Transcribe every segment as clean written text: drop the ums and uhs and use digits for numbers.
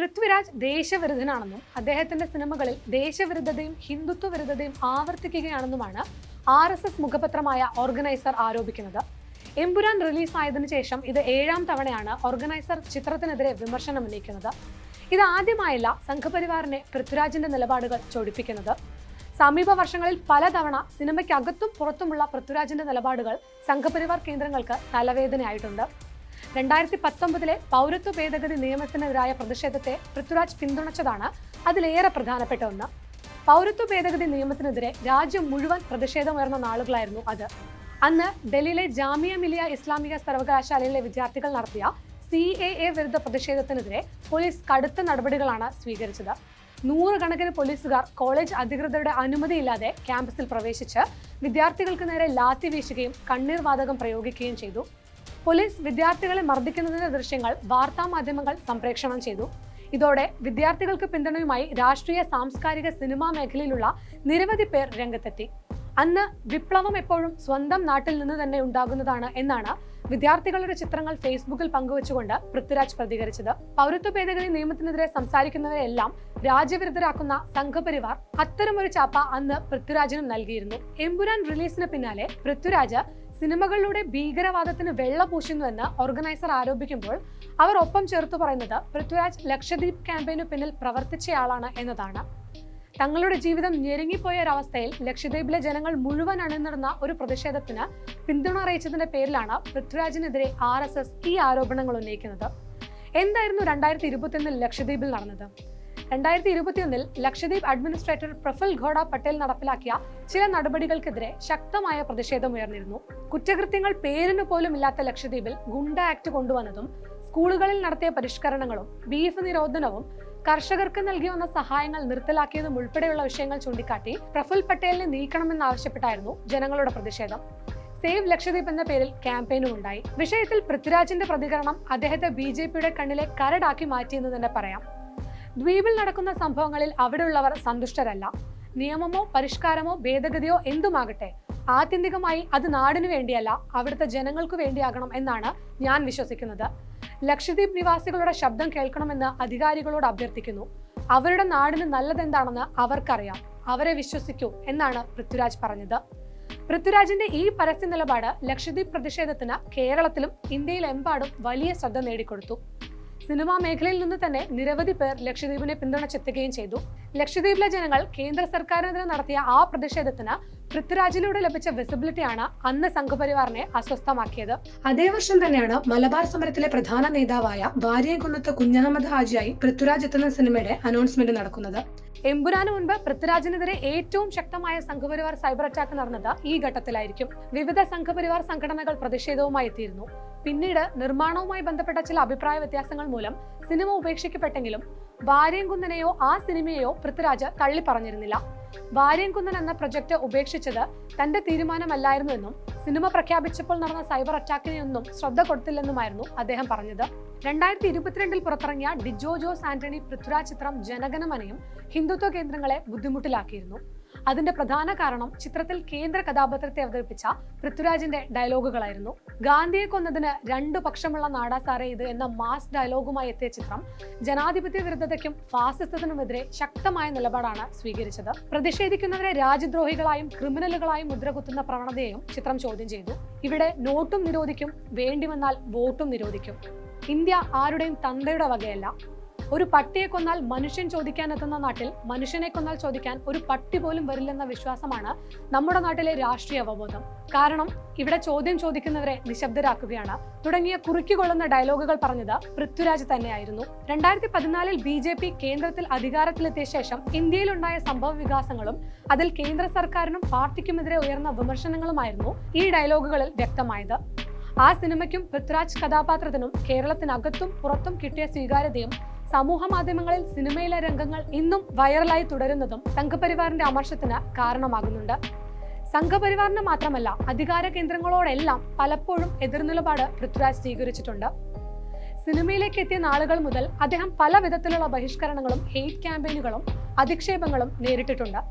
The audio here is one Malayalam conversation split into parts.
പൃഥ്വിരാജ് ദേശവിരുദ്ധനാണെന്നും അദ്ദേഹത്തിന്റെ സിനിമകളിൽ ദേശവിരുദ്ധതയും ഹിന്ദുത്വ വിരുദ്ധതയും ആവർത്തിക്കുകയാണെന്നുമാണ് RSS മുഖപത്രമായ ഓർഗനൈസർ ആരോപിക്കുന്നത്. എമ്പുരാൻ റിലീസായതിനു ശേഷം ഇത് 7ാം തവണയാണ് ഓർഗനൈസർ ചിത്രത്തിനെതിരെ വിമർശനം ഉന്നയിക്കുന്നത്. ഇത് ആദ്യമായല്ല സംഘപരിവാറിനെ പൃഥ്വിരാജിന്റെ നിലപാടുകൾ ചൊടിപ്പിക്കുന്നത്. സമീപ വർഷങ്ങളിൽ പലതവണ സിനിമയ്ക്കകത്തും പുറത്തുമുള്ള പൃഥ്വിരാജിന്റെ നിലപാടുകൾ സംഘപരിവാർ കേന്ദ്രങ്ങൾക്ക് തലവേദനയായിട്ടുണ്ട്. 2019 പൗരത്വ ഭേദഗതി നിയമത്തിനെതിരായ പ്രതിഷേധത്തെ പൃഥ്വിരാജ് പിന്തുണച്ചതാണ് അതിലേറെ പ്രധാനപ്പെട്ട ഒന്ന്. പൗരത്വ ഭേദഗതി നിയമത്തിനെതിരെ രാജ്യം മുഴുവൻ പ്രതിഷേധമുയർന്ന നാളുകളായിരുന്നു അത്. അന്ന് ഡൽഹിയിലെ ജാമിയ മിലിയ ഇസ്ലാമിക സർവകലാശാലയിലെ വിദ്യാർത്ഥികൾ നടത്തിയ CAA വിരുദ്ധ പ്രതിഷേധത്തിനെതിരെ പോലീസ് കടുത്ത നടപടികളാണ് സ്വീകരിച്ചത്. 100 കണക്കിന് പോലീസുകാർ കോളേജ് അധികൃതരുടെ അനുമതിയില്ലാതെ ക്യാമ്പസിൽ പ്രവേശിച്ച് വിദ്യാർത്ഥികൾക്ക് നേരെ ലാത്തി വീശുകയും കണ്ണീർ വാതകം പ്രയോഗിക്കുകയും ചെയ്തു. പോലീസ് വിദ്യാർത്ഥികളെ മർദ്ദിക്കുന്നതിന്റെ ദൃശ്യങ്ങൾ വാർത്താമാധ്യമങ്ങൾ സംപ്രേഷണം ചെയ്തു. ഇതോടെ വിദ്യാർത്ഥികൾക്ക് പിന്തുണയുമായി രാഷ്ട്രീയ, സാംസ്കാരിക, സിനിമാ മേഖലയിലുള്ള നിരവധി പേർ രംഗത്തെത്തി. അന്ന് വിപ്ലവം എപ്പോഴും സ്വന്തം നാട്ടിൽ നിന്ന് തന്നെ ഉണ്ടാകുന്നതാണ് എന്നാണ് വിദ്യാർത്ഥികളുടെ ചിത്രങ്ങൾ ഫേസ്ബുക്കിൽ പങ്കുവച്ചുകൊണ്ട് പൃഥ്വിരാജ് പ്രതികരിച്ചത്. പൗരത്വ ഭേദഗതി നിയമത്തിനെതിരെ സംസാരിക്കുന്നവരെല്ലാം രാജ്യവിരുദ്ധരാക്കുന്ന സംഘപരിവാർ അത്തരമൊരു ചാപ്പ അന്ന് പൃഥ്വിരാജിനും നൽകിയിരുന്നു. എമ്പുരാൻ റിലീസിന് പിന്നാലെ പൃഥ്വിരാജ് സിനിമകളിലൂടെ ഭീകരവാദത്തിന് വെള്ള പൂശുന്നുവെന്ന് ഓർഗനൈസർ ആരോപിക്കുമ്പോൾ അവർ ഒപ്പം ചേർത്തു പറയുന്നത് പൃഥ്വിരാജ് ലക്ഷദ്വീപ് ക്യാമ്പയിനു പിന്നിൽ പ്രവർത്തിച്ചയാളാണ് എന്നതാണ്. തങ്ങളുടെ ജീവിതം ഞെരുങ്ങിപ്പോയ ഒരവസ്ഥയിൽ ലക്ഷദ്വീപിലെ ജനങ്ങൾ മുഴുവൻ അണിനിരന്ന ഒരു പ്രതിഷേധത്തിന് പിന്തുണ അറിയിച്ചതിന്റെ പേരിലാണ് പൃഥ്വിരാജിനെതിരെ RSS ഈ ആരോപണങ്ങൾ ഉന്നയിക്കുന്നത്. എന്തായിരുന്നു 2021 ലക്ഷദ്വീപിൽ നടന്നത്? 2021 ലക്ഷദ്വീപ് അഡ്മിനിസ്ട്രേറ്റർ പ്രഫുൽ ഘോഡ പട്ടേൽ നടപ്പിലാക്കിയ ചില നടപടികൾക്കെതിരെ ശക്തമായ പ്രതിഷേധം ഉയർന്നിരുന്നു. കുറ്റകൃത്യങ്ങൾ പേരിനു പോലും ഇല്ലാത്ത ലക്ഷദ്വീപിൽ ഗുണ്ട ആക്ട് കൊണ്ടുവന്നതും സ്കൂളുകളിൽ നടത്തിയ പരിഷ്കരണങ്ങളും ബീഫ് നിരോധനവും കർഷകർക്ക് നൽകി വന്ന സഹായങ്ങൾ നിർത്തലാക്കിയതും ഉൾപ്പെടെയുള്ള വിഷയങ്ങൾ ചൂണ്ടിക്കാട്ടി പ്രഫുൽ പട്ടേലിനെ നീക്കണമെന്നാവശ്യപ്പെട്ടായിരുന്നു ജനങ്ങളുടെ പ്രതിഷേധം. സേവ് ലക്ഷദ്വീപ് എന്ന പേരിൽ ക്യാമ്പയിനും ഉണ്ടായി. വിഷയത്തിൽ പൃഥ്വിരാജിന്റെ പ്രതികരണം അദ്ദേഹത്തെ BJPയുടെ കണ്ണിലെ കരടാക്കി മാറ്റിയെന്ന് തന്നെ പറയാം. ദ്വീപിൽ നടക്കുന്ന സംഭവങ്ങളിൽ അവിടെയുള്ളവർ സന്തുഷ്ടരല്ല. നിയമമോ പരിഷ്കാരമോ ഭേദഗതിയോ എന്തുമാകട്ടെ, ആത്യന്തികമായി അത് നാടിനു വേണ്ടിയല്ല, അവിടുത്തെ ജനങ്ങൾക്ക് വേണ്ടിയാകണം എന്നാണ് ഞാൻ വിശ്വസിക്കുന്നത്. ലക്ഷദ്വീപ് നിവാസികളുടെ ശബ്ദം കേൾക്കണമെന്ന് അധികാരികളോട് അഭ്യർത്ഥിക്കുന്നു. അവരുടെ നാടിന് നല്ലതെന്താണെന്ന് അവർക്കറിയാം, അവരെ വിശ്വസിക്കൂ എന്നാണ് പൃഥ്വിരാജ് പറഞ്ഞത്. പൃഥ്വിരാജിന്റെ ഈ പരസ്യ നിലപാട് ലക്ഷദ്വീപ് പ്രതിഷേധത്തിന് കേരളത്തിലും ഇന്ത്യയിലെമ്പാടും വലിയ ശ്രദ്ധ നേടിക്കൊടുത്തു. സിനിമാ മേഖലയിൽ നിന്ന് തന്നെ നിരവധി പേർ ലക്ഷദ്വീപിനെ പിന്തുണച്ചെത്തുകയും ചെയ്തു. ലക്ഷദ്വീപിലെ ജനങ്ങൾ കേന്ദ്ര സർക്കാരിനെതിരെ നടത്തിയ ആ പ്രതിഷേധത്തിന് പൃഥ്വിരാജിലൂടെ ലഭിച്ച വിസിബിലിറ്റിയാണ് അന്ന് സംഘപരിവാറിനെ അസ്വസ്ഥമാക്കിയത്. അതേ വർഷം തന്നെയാണ് മലബാർ സമരത്തിലെ പ്രധാന നേതാവായ വാര്യംകുന്നത്ത് കുഞ്ഞഹമ്മദ് ഹാജിയായി പൃഥ്വിരാജ് എത്തുന്ന സിനിമയുടെ അനൗൺസ്മെന്റ് നടക്കുന്നത്. എമ്പുരാന് മുൻപ് പൃഥ്വിരാജിനെതിരെ ഏറ്റവും ശക്തമായ സംഘപരിവാർ സൈബർ അറ്റാക്ക് നടന്നത് ഈ ഘട്ടത്തിലായിരിക്കും. വിവിധ സംഘപരിവാർ സംഘടനകൾ പ്രതിഷേധവുമായി എത്തിയിരുന്നു. പിന്നീട് നിർമ്മാണവുമായി ബന്ധപ്പെട്ട ചില അഭിപ്രായ വ്യത്യാസങ്ങൾ മൂലം സിനിമ ഉപേക്ഷിക്കപ്പെട്ടെങ്കിലും വാര്യംകുന്നനെയോ ആ സിനിമയെയോ പൃഥ്വിരാജ് തള്ളിപ്പറഞ്ഞിരുന്നില്ല. വാര്യംകുന്നൻ എന്ന പ്രൊജക്ട് ഉപേക്ഷിച്ചത് തന്റെ തീരുമാനമല്ലായിരുന്നുവെന്നും സിനിമ പ്രഖ്യാപിച്ചപ്പോൾ നടന്ന സൈബർ അറ്റാക്കിനെയൊന്നും ശ്രദ്ധ കൊടുത്തില്ലെന്നുമായിരുന്നു അദ്ദേഹം പറഞ്ഞത്. 2022 പുറത്തിറങ്ങിയ ഡിജോ ജോസ് ആന്റണി പൃഥ്വിരാജ് ചിത്രം ജനഗണമനയും ഹിന്ദുത്വ കേന്ദ്രങ്ങളെ ബുദ്ധിമുട്ടിലാക്കിയിരുന്നു. അതിന്റെ പ്രധാന കാരണം ചിത്രത്തിൽ കേന്ദ്ര കഥാപാത്രത്തെ അവതരിപ്പിച്ച പൃഥ്വിരാജിന്റെ ഡയലോഗുകളായിരുന്നു. ഗാന്ധിയെ കൊന്നതിന് 2 പക്ഷമുള്ള നാടാ സാറേ ഇത് എന്ന മാസ് ഡയലോഗുമായി എത്തിയ ചിത്രം ജനാധിപത്യ വിരുദ്ധതയ്ക്കും ഫാസിസത്തിനുമെതിരെ ശക്തമായ നിലപാടാണ് സ്വീകരിച്ചത്. പ്രതിഷേധിക്കുന്നവരെ രാജ്യദ്രോഹികളായും ക്രിമിനലുകളായും മുദ്രകുത്തുന്ന പ്രവണതയെയും ചിത്രം ചോദ്യം ചെയ്തു. ഇവിടെ നോട്ടും നിരോധിക്കും, വേണ്ടിവന്നാൽ വോട്ടും നിരോധിക്കും. ഇന്ത്യ ആരുടെയും തന്തയുടെ വകയല്ല. ഒരു പട്ടിയെ കൊന്നാൽ മനുഷ്യൻ ചോദിക്കാൻ എത്തുന്ന നാട്ടിൽ മനുഷ്യനെ കൊന്നാൽ ചോദിക്കാൻ ഒരു പട്ടി പോലും വരില്ലെന്ന വിശ്വാസമാണ് നമ്മുടെ നാട്ടിലെ രാഷ്ട്രീയ അവബോധം. കാരണം ഇവിടെ ചോദ്യം ചോദിക്കുന്നവരെ നിശബ്ദരാക്കുകയാണ് തുടങ്ങിയ കുറുക്കിക്കൊള്ളുന്ന ഡയലോഗുകൾ പറഞ്ഞത് പൃഥ്വിരാജ് തന്നെയായിരുന്നു. 2014 BJP കേന്ദ്രത്തിൽ അധികാരത്തിലെത്തിയ ശേഷം ഇന്ത്യയിലുണ്ടായ സംഭവ വികാസങ്ങളും അതിൽ കേന്ദ്ര സർക്കാരിനും പാർട്ടിക്കുമെതിരെ ഉയർന്ന വിമർശനങ്ങളുമായിരുന്നു ഈ ഡയലോഗുകളിൽ വ്യക്തമായത്. ആ സിനിമയ്ക്കും പൃഥ്വിരാജ് കഥാപാത്രത്തിനും കേരളത്തിനകത്തും പുറത്തും കിട്ടിയ സ്വീകാര്യതയും സമൂഹ മാധ്യമങ്ങളിൽ സിനിമയിലെ രംഗങ്ങൾ ഇന്നും വൈറലായി തുടരുന്നതും സംഘപരിവാറിന്റെ അമർഷത്തിന് കാരണമാകുന്നുണ്ട്. സംഘപരിവാറിന് മാത്രമല്ല, അധികാര കേന്ദ്രങ്ങളോടെല്ലാം പലപ്പോഴും എതിർനിലപാട് പൃഥ്വിരാജ് സ്വീകരിച്ചിട്ടുണ്ട്. സിനിമയിലേക്ക് എത്തിയ നാളുകൾ മുതൽ അദ്ദേഹം പല വിധത്തിലുള്ള ബഹിഷ്കരണങ്ങളും ഹെയ്റ്റ് ക്യാമ്പയിനുകളും അധിക്ഷേപങ്ങളും നേരിട്ടിട്ടുണ്ട്.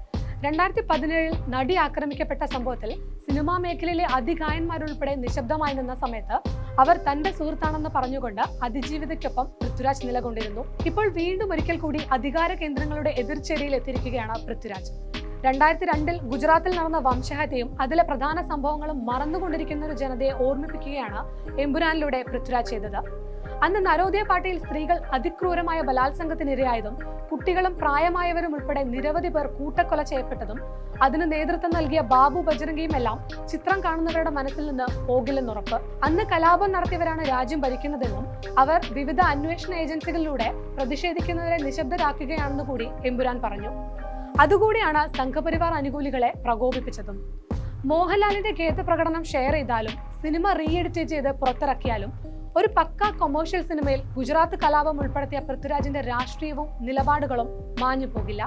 2017 നടി ആക്രമിക്കപ്പെട്ട സംഭവത്തിൽ സിനിമാ മേഖലയിലെ അതികായന്മാരുൾപ്പെടെ നിശബ്ദമായി നിന്ന സമയത്ത് അവർ തന്റെ സുഹൃത്താണെന്ന് പറഞ്ഞുകൊണ്ട് അതിജീവിതയ്ക്കൊപ്പം പൃഥ്വിരാജ് നിലകൊണ്ടിരുന്നു. ഇപ്പോൾ വീണ്ടും ഒരിക്കൽ കൂടി അധികാര കേന്ദ്രങ്ങളുടെ എതിർചേരിയിൽ എത്തിയിരിക്കുകയാണ് പൃഥ്വിരാജ്. 2002 ഗുജറാത്തിൽ നടന്ന വംശഹത്യയും അതിലെ പ്രധാന സംഭവങ്ങളും മറന്നുകൊണ്ടിരിക്കുന്ന ഒരു ജനതയെ ഓർമ്മിപ്പിക്കുകയാണ് എമ്പുരാനിലൂടെ പൃഥ്വിരാജ് ചെയ്തത്. അന്ന് നരോദയ പാർട്ടിയിൽ സ്ത്രീകൾ അതിക്രൂരമായ ബലാത്സംഗത്തിനിരയായതും കുട്ടികളും പ്രായമായവരും ഉൾപ്പെടെ നിരവധി പേർ കൂട്ടക്കൊല ചെയ്യപ്പെട്ടതും അതിന് നേതൃത്വം നൽകിയ ബാബു ബജരംഗിയും എല്ലാം ചിത്രം കാണുന്നവരുടെ മനസ്സിൽ നിന്ന് പോകില്ലെന്നുറപ്പ്. അന്ന് കലാപം നടത്തിയവരാണ് രാജ്യം ഭരിക്കുന്നതെന്നും അവർ വിവിധ അന്വേഷണ ഏജൻസികളിലൂടെ പ്രതിഷേധിക്കുന്നവരെ നിശബ്ദരാക്കുകയാണെന്ന് കൂടി എമ്പുരാൻ പറഞ്ഞു. അതുകൂടിയാണ് സംഘപരിവാർ അനുകൂലികളെ പ്രകോപിപ്പിച്ചതും. മോഹൻലാലിന്റെ ഖേദപ്രകടനം ഷെയർ ചെയ്താലും സിനിമ റീഎഡിറ്റ് ചെയ്ത് പുറത്തിറക്കിയാലും ഒരു പക്ക കൊമേഴ്ഷ്യൽ സിനിമയിൽ ഗുജറാത്ത് കലാപം ഉൾപ്പെടുത്തിയ പൃഥ്വിരാജിന്റെ രാഷ്ട്രീയവും നിലപാടുകളും മാഞ്ഞു പോകില്ല.